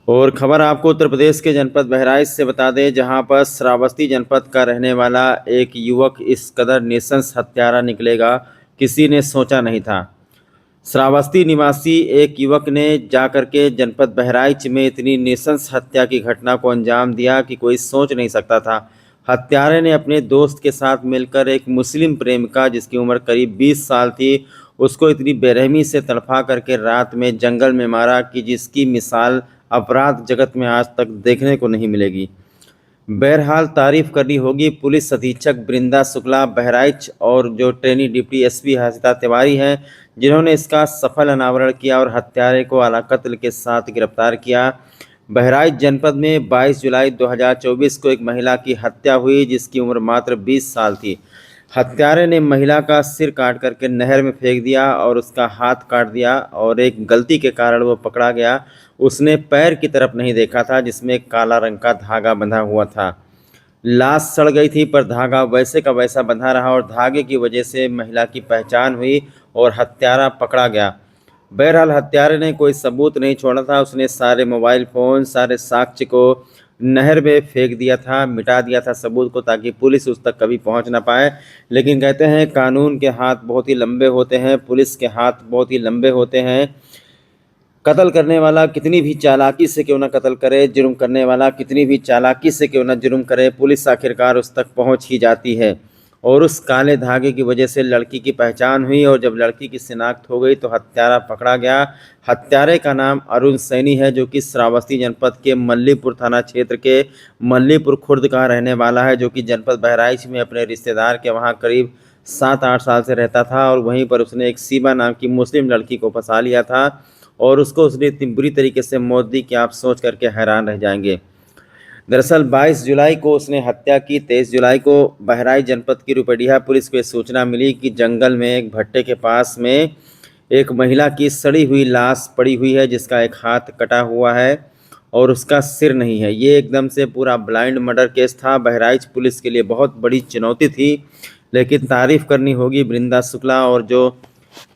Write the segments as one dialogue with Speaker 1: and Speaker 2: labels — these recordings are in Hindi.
Speaker 1: और खबर आपको उत्तर प्रदेश के जनपद बहराइच से बता दें, जहां पर श्रावस्ती जनपद का रहने वाला एक युवक इस कदर नृशंस हत्यारा निकलेगा, किसी ने सोचा नहीं था। श्रावस्ती निवासी एक युवक ने जाकर के जनपद बहराइच में इतनी नृशंस हत्या की घटना को अंजाम दिया कि कोई सोच नहीं सकता था। हत्यारे ने अपने दोस्त के साथ मिलकर एक मुस्लिम प्रेमिका जिसकी उम्र करीब 20 साल थी, उसको इतनी बेरहमी से तड़पा करके रात में जंगल में मारा कि जिसकी मिसाल अपराध जगत में आज तक देखने को नहीं मिलेगी। बहरहाल तारीफ करनी होगी पुलिस अधीक्षक बृंदा शुक्ला बहराइच और जो trainee deputy SP Harshita Tiwari हैं, जिन्होंने इसका सफल अनावरण किया और हत्यारे को आला कत्ल के साथ गिरफ्तार किया। बहराइच जनपद में 22 जुलाई 2024 को एक महिला की हत्या हुई जिसकी उम्र मात्र 20 साल थी। हत्यारे ने महिला का सिर काट करके नहर में फेंक दिया और उसका हाथ काट दिया और एक गलती के कारण वो पकड़ा गया। उसने पैर की तरफ नहीं देखा था जिसमें काला रंग का धागा बंधा हुआ था। लाश सड़ गई थी पर धागा वैसे का वैसा बंधा रहा और धागे की वजह से महिला की पहचान हुई और हत्यारा पकड़ा गया। बहरहाल हत्यारे ने कोई सबूत नहीं छोड़ा था, उसने सारे मोबाइल फ़ोन, सारे साक्ष्य को नहर में फेंक दिया था, मिटा दिया था सबूत को, ताकि पुलिस उस तक कभी पहुंच ना पाए। लेकिन कहते हैं कानून के हाथ बहुत ही लंबे होते हैं, पुलिस के हाथ बहुत ही लंबे होते हैं। कत्ल करने वाला कितनी भी चालाकी से क्यों ना कत्ल करे, जुर्म करने वाला कितनी भी चालाकी से क्यों ना जुर्म करे, पुलिस आखिरकार उस तक पहुंच ही जाती है। और उस काले धागे की वजह से लड़की की पहचान हुई और जब लड़की की शिनाख्त हो गई तो हत्यारा पकड़ा गया। हत्यारे का नाम अरुण सैनी है, जो कि श्रावस्ती जनपद के मल्लीपुर थाना क्षेत्र के मल्लीपुर खुर्द का रहने वाला है, जो कि जनपद बहराइच में अपने रिश्तेदार के वहाँ करीब 7-8 साल से रहता था। और वहीं पर उसने एक सीमा नाम की मुस्लिम लड़की को फंसा लिया था और उसको उसने इतनी बुरी तरीके से मौत दी कि आप सोच करके हैरान रह जाएंगे। दरअसल 22 जुलाई को उसने हत्या की। 23 जुलाई को बहराइच जनपद की रुपडीहा पुलिस को सूचना मिली कि जंगल में एक भट्टे के पास में एक महिला की सड़ी हुई लाश पड़ी हुई है जिसका एक हाथ कटा हुआ है और उसका सिर नहीं है। ये एकदम से पूरा ब्लाइंड मर्डर केस था। बहराइच पुलिस के लिए बहुत बड़ी चुनौती थी, लेकिन तारीफ़ करनी होगी बृंदा शुक्ला और जो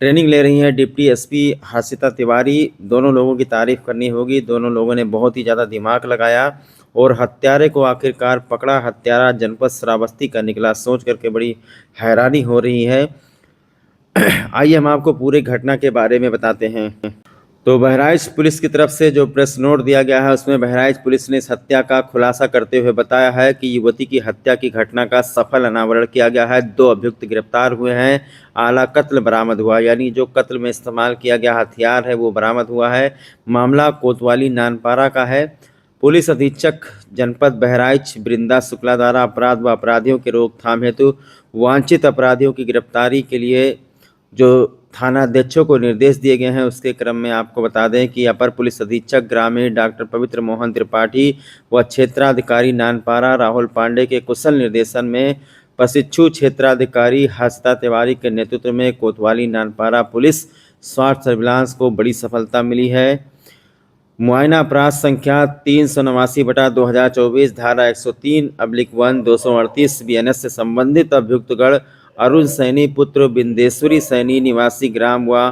Speaker 1: ट्रेनिंग ले रही हैं डिप्टी एसपी हर्षिता तिवारी, दोनों लोगों की तारीफ़ करनी होगी। दोनों लोगों ने बहुत ही ज़्यादा दिमाग लगाया और हत्यारे को आखिरकार पकड़ा। हत्यारा जनपद श्रावस्ती का निकला, सोच करके बड़ी हैरानी हो रही है। आइए हम आपको पूरे घटना के बारे में बताते हैं। तो बहराइच पुलिस की तरफ से जो प्रेस नोट दिया गया है उसमें बहराइच पुलिस ने इस हत्या का खुलासा करते हुए बताया है कि युवती की हत्या की घटना का सफल अनावरण किया गया है। 2 अभियुक्त गिरफ्तार हुए हैं। आला कत्ल बरामद हुआ, यानी जो कत्ल में इस्तेमाल किया गया हथियार है वो बरामद हुआ है। मामला कोतवाली नानपारा का है। पुलिस अधीक्षक जनपद बहराइच बृंदा शुक्ला द्वारा अपराध व अपराधियों के रोकथाम हेतु वांछित अपराधियों की गिरफ्तारी के लिए जो थानाध्यक्षों को निर्देश दिए गए हैं, उसके क्रम में आपको बता दें कि अपर पुलिस अधीक्षक ग्रामीण डॉक्टर पवित्र मोहन त्रिपाठी व क्षेत्राधिकारी नानपारा राहुल पांडे के कुशल निर्देशन में प्रशिक्षु क्षेत्राधिकारी हर्षिता तिवारी के नेतृत्व में कोतवाली नानपारा पुलिस स्वास्थ्य सर्विलांस को बड़ी सफलता मिली है। मुआयना अपराध संख्या 389/2024 धारा 103/1 238 बीएनएस से संबंधित अभियुक्तगण अरुण सैनी पुत्र बिंदेश्वरी सैनी निवासी ग्राम व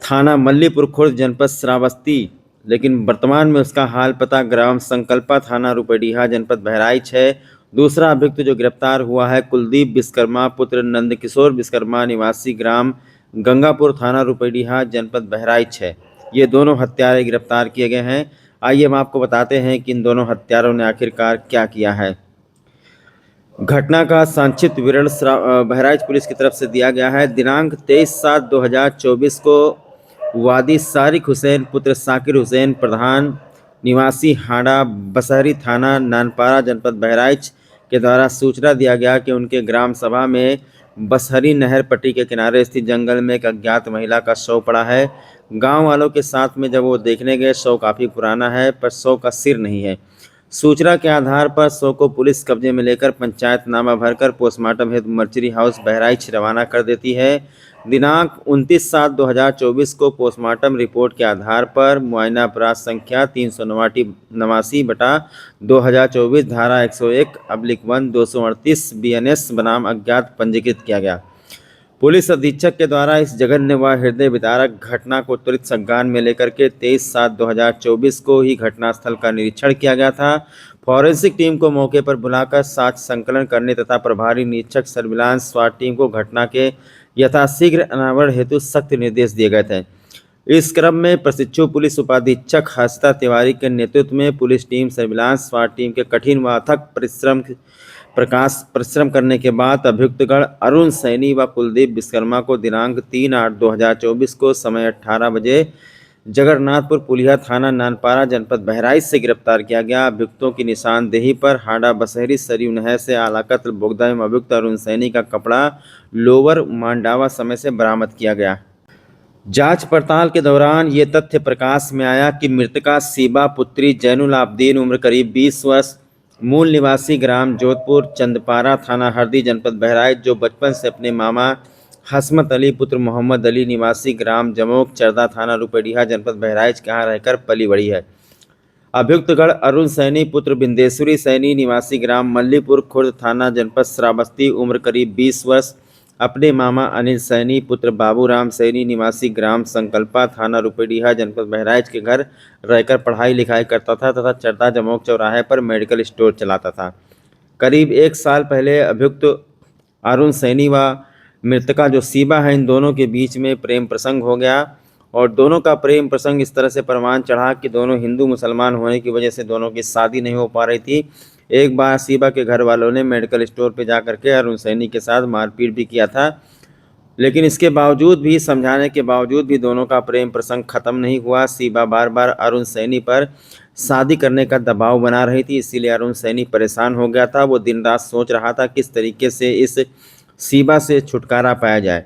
Speaker 1: थाना मल्लीपुर खुर्द जनपद श्रावस्ती, लेकिन वर्तमान में उसका हाल पता ग्राम संकल्पा थाना रुपडीहा जनपद बहराइच है। दूसरा अभियुक्त जो गिरफ्तार हुआ है कुलदीप विश्वकर्मा पुत्र नंदकिशोर विश्वकर्मा निवासी ग्राम गंगापुर थाना रुपडीहा जनपद बहराइच है। ये दोनों हत्यारे गिरफ्तार किए गए हैं। आइए हम आपको बताते हैं कि इन दोनों हत्यारों ने आखिरकार क्या किया है। घटना का संक्षिप्त विवरण बहराइच पुलिस की तरफ से दिया गया है। दिनांक 23/7/2024 को वादी सारिक हुसैन पुत्र साकिर हुसैन प्रधान निवासी हाड़ा बसहरी थाना नानपारा जनपद बहराइच के द्वारा सूचना दिया गया कि उनके ग्राम सभा में बसहरी नहर पट्टी के किनारे स्थित जंगल में एक अज्ञात महिला का शव पड़ा है। गांव वालों के साथ में जब वो देखने गए, शव काफ़ी पुराना है पर शव का सिर नहीं है। सूचना के आधार पर शव को पुलिस कब्जे में लेकर पंचायतनामा भरकर पोस्टमार्टम हेतु मर्चरी हाउस बहराइच रवाना कर देती है। दिनांक 29/7/2024 को पोस्टमार्टम रिपोर्ट के आधार पर मुआयना अपराध संख्या 389/2024 धारा 101/1 238 बीएनएस बनाम अज्ञात पंजीकृत किया गया। पुलिस अधीक्षक के द्वारा इस जघन्य व हृदय विदारक घटना को त्वरित संज्ञान में लेकर के 23/7/2024 को ही घटनास्थल का निरीक्षण किया गया था। फॉरेंसिक टीम को मौके पर बुलाकर साक्ष्य संकलन करने तथा प्रभारी निरीक्षक सर्विलांस स्वाट टीम को घटना के यथाशीघ्र अनावरण हेतु सख्त निर्देश दिए गए थे। इस क्रम में प्रशिक्षु पुलिस उपाधीक्षक हर्षिता तिवारी के नेतृत्व में पुलिस टीम सर्विलांस स्वाट टीम के कठिन व अथक परिश्रम करने के बाद अभियुक्तगण अरुण सैनी व कुलदीप विश्वकर्मा को दिनांक 3/8/2024 को समय 18 बजे जगन्नाथपुर पुलिया थाना नानपारा जनपद बहराइच से गिरफ्तार किया गया। अभियुक्तों की निशानदेही पर हाड़ा बसहरी सरयू नहर से आलाकत्र बोगदा एवं अभियुक्त अरुण सैनी का कपड़ा लोअर मांडावा समय से बरामद किया गया। जांच पड़ताल के दौरान ये तथ्य प्रकाश में आया कि मृतका सीबा पुत्री जैनुल आबदीन उम्र करीब 20 वर्ष, मूल निवासी ग्राम जोधपुर चंदपारा थाना हरदी जनपद बहराइच, जो बचपन से अपने मामा हसमत अली पुत्र मोहम्मद अली निवासी ग्राम जमोक चरदा थाना रुपडीहा जनपद बहराइच के यहाँ रहकर पली बड़ी है। अभियुक्तगण अरुण सैनी पुत्र बिंदेश्वरी सैनी निवासी ग्राम मल्लीपुर खुर्द थाना जनपद श्रावस्ती, उम्र करीब 20 वर्ष, अपने मामा अनिल सैनी पुत्र बाबूराम सैनी निवासी ग्राम संकल्पा थाना रुपडीहा जनपद बहराइच के घर रहकर पढ़ाई लिखाई करता था तथा चरदा जमोक चौराहे पर मेडिकल स्टोर चलाता था। करीब 1 साल पहले अभियुक्त अरुण सैनी व मृतका जो सीबा है, इन दोनों के बीच में प्रेम प्रसंग हो गया और दोनों का प्रेम प्रसंग इस तरह से परवान चढ़ा कि दोनों हिंदू मुसलमान होने की वजह से दोनों की शादी नहीं हो पा रही थी। एक बार सीबा के घर वालों ने मेडिकल स्टोर पर जा करके अरुण सैनी के साथ मारपीट भी किया था, लेकिन इसके बावजूद भी, समझाने के बावजूद भी दोनों का प्रेम प्रसंग खत्म नहीं हुआ। सीबा बार बार अरुण सैनी पर शादी करने का दबाव बना रही थी, इसीलिए अरुण सैनी परेशान हो गया था। वो दिन रात सोच रहा था किस तरीके से इस सीबा से छुटकारा पाया जाए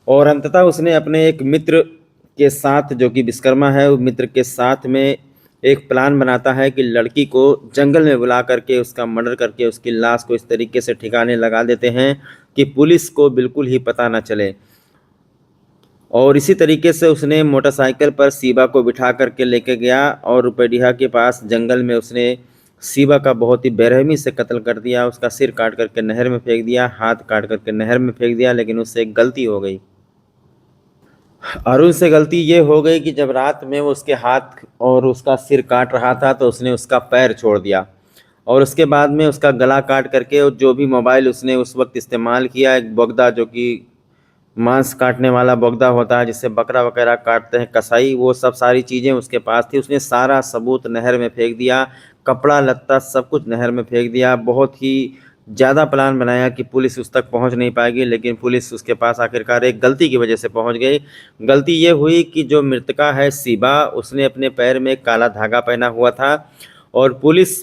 Speaker 1: और अंततः उसने अपने एक मित्र के साथ, जो कि विश्वकर्मा है, उस मित्र के साथ में एक प्लान बनाता है कि लड़की को जंगल में बुला करके उसका मर्डर करके उसकी लाश को इस तरीके से ठिकाने लगा देते हैं कि पुलिस को बिल्कुल ही पता न चले। और इसी तरीके से उसने मोटरसाइकिल पर सीबा को बिठा करके लेके गया और रुपडीहा के पास जंगल में उसने सीबा का बहुत ही बेरहमी से कत्ल कर दिया। उसका सिर काट करके नहर में फेंक दिया, हाथ काट करके नहर में फेंक दिया। लेकिन उससे एक गलती हो गई। अरुण से गलती ये हो गई कि जब रात में वो उसके हाथ और उसका सिर काट रहा था तो उसने उसका पैर छोड़ दिया और उसके बाद में उसका गला काट करके जो भी मोबाइल उसने उस वक्त इस्तेमाल किया, एक बोगदा जो कि मांस काटने वाला बोगदा होता है जिससे बकरा वगैरह काटते हैं कसाई, वो सब सारी चीज़ें उसके पास थी। उसने सारा सबूत नहर में फेंक दिया, कपड़ा लत्ता सब कुछ नहर में फेंक दिया। बहुत ही ज़्यादा प्लान बनाया कि पुलिस उस तक पहुंच नहीं पाएगी, लेकिन पुलिस उसके पास आखिरकार एक गलती की वजह से पहुंच गई। गलती ये हुई कि जो मृतका है सीबा, उसने अपने पैर में काला धागा पहना हुआ था और पुलिस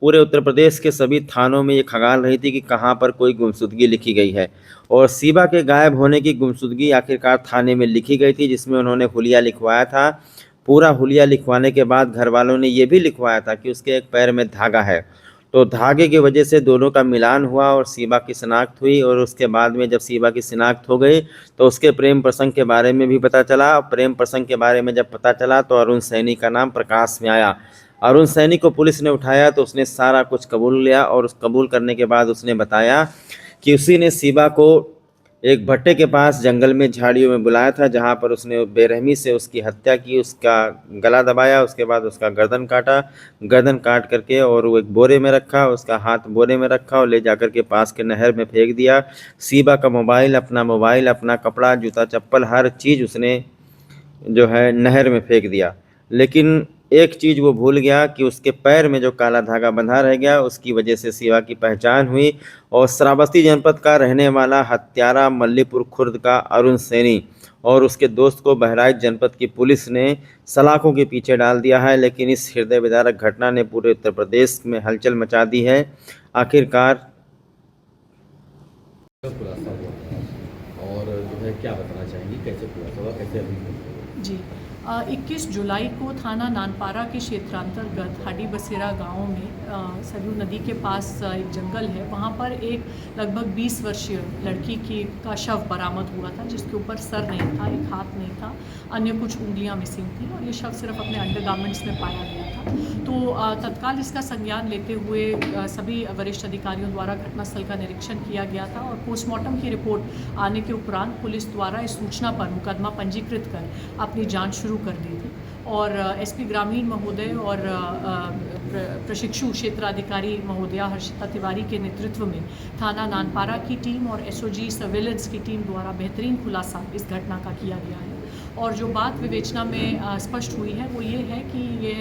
Speaker 1: पूरे उत्तर प्रदेश के सभी थानों में ये खंगाल रही थी कि कहाँ पर कोई गुमशुदगी लिखी गई है। और सीबा के गायब होने की गुमशुदगी आखिरकार थाने में लिखी गई थी, जिसमें उन्होंने हुलिया लिखवाया था। पूरा हुलिया लिखवाने के बाद घर वालों ने ये भी लिखवाया था कि उसके एक पैर में धागा है। तो धागे की वजह से दोनों का मिलान हुआ और सीबा की शिनाख्त हुई। और उसके बाद में जब सीबा की शिनाख्त हो गई तो उसके प्रेम प्रसंग के बारे में भी पता चला। प्रेम प्रसंग के बारे में जब पता चला तो अरुण सैनी का नाम प्रकाश में आया। अरुण सैनी को पुलिस ने उठाया तो उसने सारा कुछ कबूल लिया और उस कबूल करने के बाद उसने बताया कि उसी ने सीबा को एक भट्टे के पास जंगल में झाड़ियों में बुलाया था, जहां पर उसने बेरहमी से उसकी हत्या की, उसका गला दबाया, उसके बाद उसका गर्दन काटा, गर्दन काट करके और वो एक बोरे में रखा, उसका हाथ बोरे में रखा और ले जाकर के पास के नहर में फेंक दिया। सीबा का मोबाइल, अपना कपड़ा, जूता चप्पल, हर चीज़ उसने जो है नहर में फेंक दिया। लेकिन एक चीज़ वो भूल गया कि उसके पैर में जो काला धागा बंधा रह गया, उसकी वजह से सीबा की पहचान हुई और श्रावस्ती जनपद का रहने वाला हत्यारा मल्लीपुर खुर्द का अरुण सैनी और उसके दोस्त को बहराइच जनपद की पुलिस ने सलाखों के पीछे डाल दिया है। लेकिन इस हृदय विदारक घटना ने पूरे उत्तर प्रदेश में हलचल मचा दी है। आखिरकार
Speaker 2: खुलासा हुआ और जो है क्या बताना चाहेंगी, कैसे खुलासा हुआ, कैसे अभी?
Speaker 3: जी,
Speaker 2: 21 जुलाई को थाना नानपारा के क्षेत्रांतर्गत हाडी बसेरा गांव में सरयू नदी के पास एक जंगल है, वहां पर एक लगभग 20 वर्षीय लड़की का शव बरामद हुआ था, जिसके ऊपर सर नहीं था, एक हाथ नहीं था, अन्य कुछ उंगलियां मिसिंग थी और ये शव सिर्फ अपने अंडरगारमेंट्स में पाया गया था। तो तत्काल इसका संज्ञान लेते हुए सभी वरिष्ठ अधिकारियों द्वारा घटनास्थल का निरीक्षण किया गया था और पोस्टमार्टम की रिपोर्ट आने के उपरांत पुलिस द्वारा इस सूचना पर मुकदमा पंजीकृत कर अपनी जांच शुरू कर दी थी और एसपी ग्रामीण महोदय और प्रशिक्षु क्षेत्राधिकारी महोदया हर्षिता तिवारी के नेतृत्व में थाना नानपारा की टीम और एसओजी सर्वेलेंस की टीम द्वारा बेहतरीन खुलासा इस घटना का किया गया है। और जो बात विवेचना में स्पष्ट हुई है वो ये है कि ये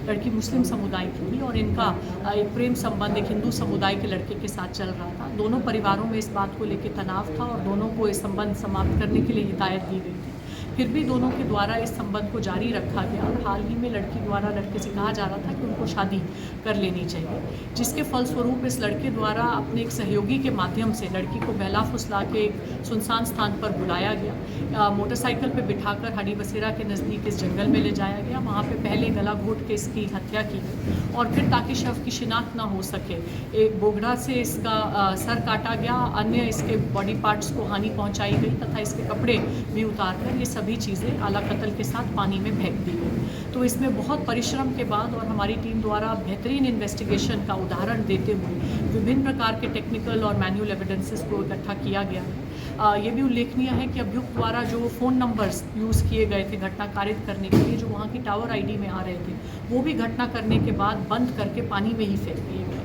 Speaker 2: लड़की मुस्लिम समुदाय की थी और इनका एक प्रेम संबंध एक हिंदू समुदाय के लड़के के साथ चल रहा था। दोनों परिवारों में इस बात को लेकर तनाव था और दोनों को इस संबंध समाप्त करने के लिए हिदायत दी गई थी। फिर भी दोनों के द्वारा इस संबंध को जारी रखा गया और हाल ही में लड़की द्वारा लड़के से कहा जा रहा था कि उनको शादी कर लेनी चाहिए, जिसके फलस्वरूप इस लड़के द्वारा अपने एक सहयोगी के माध्यम से लड़की को बहला फुसला के एक सुनसान स्थान पर बुलाया गया, मोटरसाइकिल पर बिठाकर हाडी बसेरा के नज़दीक इस जंगल में ले जाया गया। वहाँ पे पहले गला घोट के इसकी हत्या की गई और फिर ताकि शव की शिनाख्त ना हो सके एक बोगड़ा से इसका सर काटा गया, अन्य इसके बॉडी पार्ट्स को हानि पहुँचाई गई तथा इसके कपड़े भी उतार कर ये सभी चीज़ें आला कत्ल के साथ पानी में फेंक दी गई। तो इसमें बहुत परिश्रम के बाद और हमारी टीम द्वारा बेहतरीन इन्वेस्टिगेशन का उदाहरण देते हुए विभिन्न प्रकार के टेक्निकल और मैनुअल एविडेंसेस को इकट्ठा किया गया है। ये भी उल्लेखनीय है कि अभियुक्त द्वारा जो फ़ोन नंबर्स यूज़ किए गए थे घटना कारित करने के लिए, जो वहाँ की टावर आईडी में आ रहे थे, वो भी घटना करने के बाद बंद करके पानी में ही फेंक दिए गए।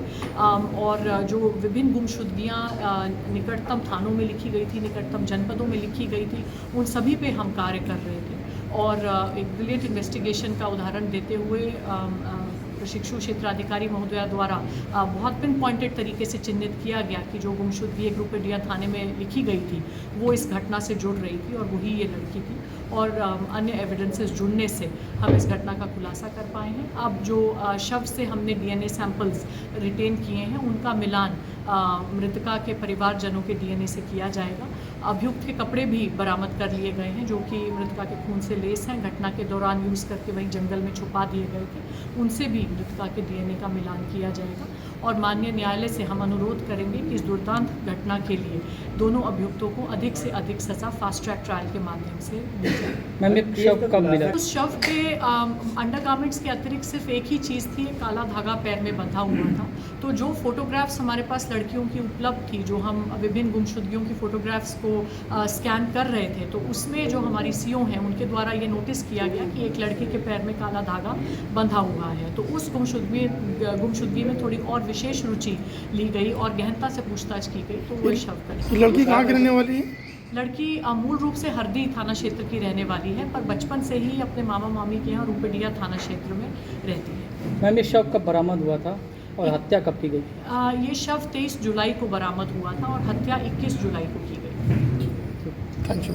Speaker 2: और जो विभिन्न गुमशुदगियाँ निकटतम थानों में लिखी गई थी, निकटतम जनपदों में लिखी गई थी, उन सभी पे हम कार्य कर रहे थे और एक ब्रिलियंट इन्वेस्टिगेशन का उदाहरण देते हुए प्रशिक्षु क्षेत्राधिकारी महोदया द्वारा बहुत पिन पॉइंटेड तरीके से चिन्हित किया गया कि जो गुमशुदगी एक रुपये थाने में लिखी गई थी वो इस घटना से जुड़ रही थी और वही ये लड़की थी और अन्य एविडेंसेस जुड़ने से हम इस घटना का खुलासा कर पाए हैं। अब जो शव से हमने डीएनए सैंपल्स रिटेन किए हैं उनका मिलान मृतका के परिवारजनों के डीएनए से किया जाएगा। अभियुक्त के कपड़े भी बरामद कर लिए गए हैं जो कि मृतका के खून से लेस हैं, घटना के दौरान यूज़ करके वहीं जंगल में छुपा दिए गए थे, उनसे भी मृतका के डीएनए का मिलान किया जाएगा और माननीय न्यायालय से हम अनुरोध करेंगे कि इस दुर्दांत घटना के लिए दोनों अभियुक्तों को अधिक से अधिक सज़ा फास्ट ट्रैक ट्रायल के माध्यम से दी जाए।
Speaker 3: मैम एक शव कब मिला?
Speaker 2: उस शव पे अंडरगारमेंट्स के अतिरिक्त सिर्फ एक ही चीज़ थी, एक काला धागा पैर में बंधा हुआ था। तो जो फोटोग्राफ्स हमारे पास लड़कियों की उपलब्ध थी, जो हम विभिन्न गुमशुदगियों की फ़ोटोग्राफ्स को स्कैन कर रहे थे, तो उसमें जो हमारी सीओ हैं उनके द्वारा ये नोटिस किया गया कि एक लड़के के पैर में काला धागा बंधा हुआ है। तो उस गुमशुदगी में थोड़ी और विशेष रुचि ली गई और गहनता से पूछताछ की गई, तो वो शव कर।
Speaker 4: लड़की कहाँ की रहने वाली है?
Speaker 2: लड़की मूल रूप से हरदी थाना क्षेत्र की रहने वाली है, पर बचपन से ही अपने मामा मामी के यहाँ रूपेडिया थाना क्षेत्र में रहती है।
Speaker 3: मैम ये शव कब बरामद हुआ था और हत्या कब की गई?
Speaker 2: ये शव 23 जुलाई को बरामद हुआ था और हत्या 21 जुलाई को की गई।
Speaker 4: Thank you.